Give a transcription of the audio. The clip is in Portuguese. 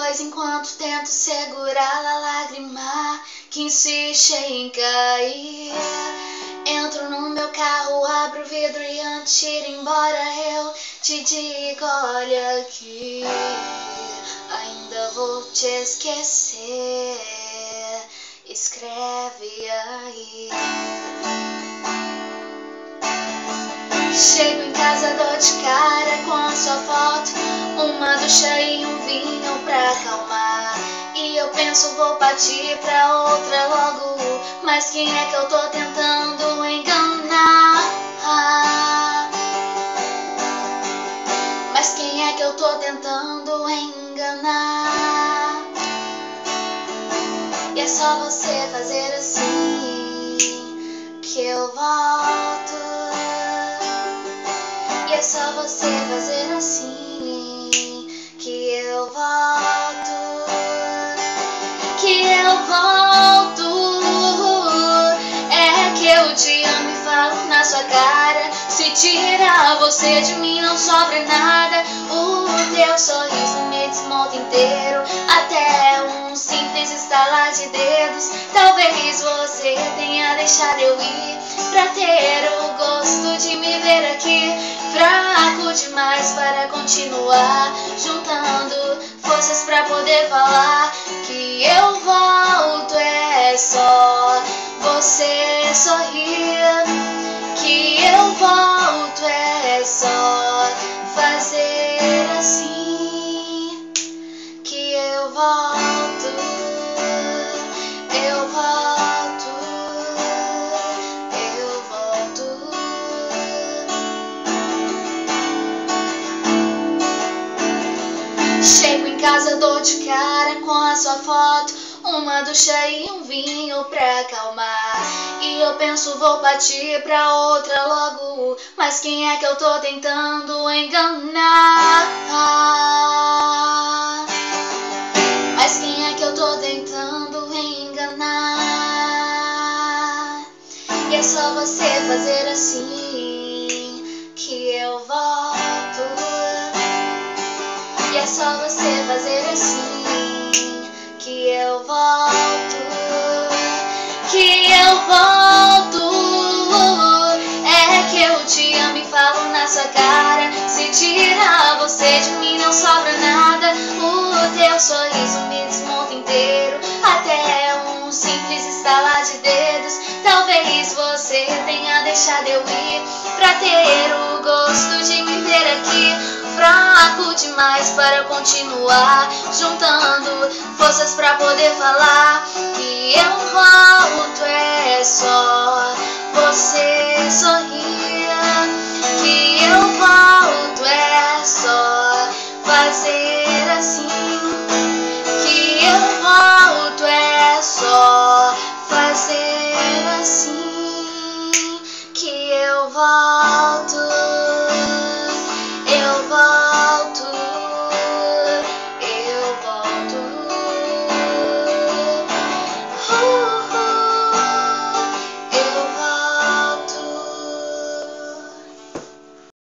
depois, enquanto tento segurar a lágrima que insiste em cair, entro no meu carro, abro o vidro e antes de ir embora eu te digo, olha aqui, ainda vou te esquecer, escreve aí. Chego em casa, dou de cara com a sua foto, uma ducha e um vinho pra acalmar. E eu penso, vou partir pra outra logo, mas quem é que eu tô tentando enganar? Mas quem é que eu tô tentando enganar? E é só você fazer assim que eu volto. E é só você fazer assim que eu volto. Que eu volto. É que eu te amo e falo na sua cara. Se tirar você de mim não sobra nada. O teu sorriso me desmonta inteiro, até um simples estalar de dedos. Talvez você tenha deixado eu ir pra ter o gosto de me ver aqui, fraco demais para continuar, juntando forças pra poder falar que eu volto. É só você sorrir que eu volto, é só fazer assim que eu volto, eu volto, eu volto. Chego em casa, dou de cara com a sua foto, uma ducha e um vinho pra acalmar. E eu penso, vou partir pra outra logo, mas quem é que eu tô tentando enganar? Mas quem é que eu tô tentando enganar? E é só você fazer assim que eu volto. E é só você fazer assim que eu volto, que eu volto. É que eu te amo e falo na sua cara. Se tirar você de mim não sobra nada. O teu sorriso me desmonta inteiro, até um simples estalar de dedos. Talvez você tenha deixado eu ir pra ter o gosto de me ter aqui, fraco demais para continuar, juntando forças pra poder falar que eu volto. É só você sorrir